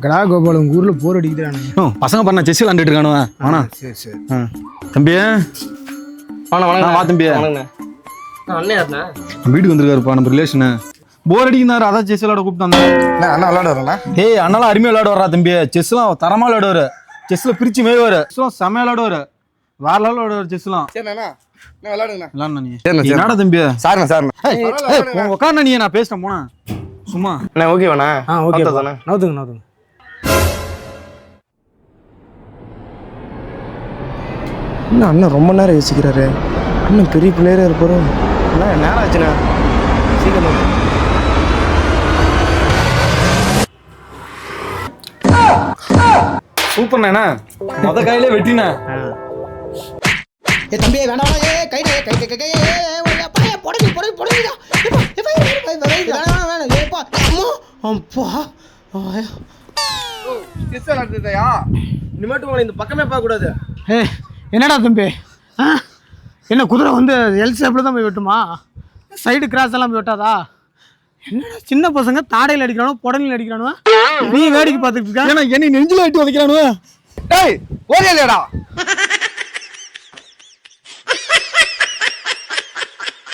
கடா கோபால் உங்க ஊர்ல போர் அடிக்கிறானு பசங்க பண்ண செஸ் விளாண்டுட்டு இருக்கானுவா ஆனா சரி சரி தம்பி வா தம்பி வீட்டுக்கு வந்திருக்காருப்பா நம்ம ரிலேஷனு போர் அடிக்கிறாரு அதான் செஸ் விளாட கூப்பிட்டு அண்ணா விளாட வரேண்ணா. ஏய் அண்ணாலாம் அருமையா விளையாட வரா தம்பி செஸ்லாம் தரமா விளையாடுவாரு செஸ்ல பிரிச்சு மேய்வாரு செஸ்லாம் செமையா விளையாடுவாரு வேற லெவல் விளையாடுவாரு செஸ்லாம் சரிண்ணா விளாடுங்கண்ணா. விளாட்ண்ணா நீ சரிண்ணா, என்னடா தம்பி சாரிண்ணா சாரிண்ணா. உட்காந்து நீ நான் பேசிட்டேன் போனா சும்மா அண்ணா ஓகேவாண்ணா? ஓகே தானே. நவுத்துங்க என்ன அண்ணன் ரொம்ப நேரம் யோசிக்கிறாரு. அண்ணன் பெரிய பிள்ளையரே இருப்பாரு. அண்ணா நேரம் ஆச்சுண்ணா சீக்கிரம். சூப்பர்ண்ணா மொத கையிலே வெட்டினா ஏ தம்பி வேணாம் ஏ கை புடங்கி புடங்கிடா வேணாம் ஏப்பா அம்மா அப்பா செஸ் விளாடுறதையா இனிமேட்டு உங்களை இந்த பக்கமே பார்க்கக்கூடாது. ஏ என்னடா தம்பி என்ன குதிரை வந்து எல் ஷேப்பில் தான் போய் வெட்டுமா சைடு கிராஸ் எல்லாம் போய் வெட்டாதா என்னடா சின்ன பசங்க தாடையில் அடிக்கிறானோ புடனில் அடிக்கிறானுவா நீ வேடிக்கை பார்த்துட்டு இருக்க என்ன நெஞ்சில வெட்டி உதைக்கிறானுவா டேய் ஓடியாடா.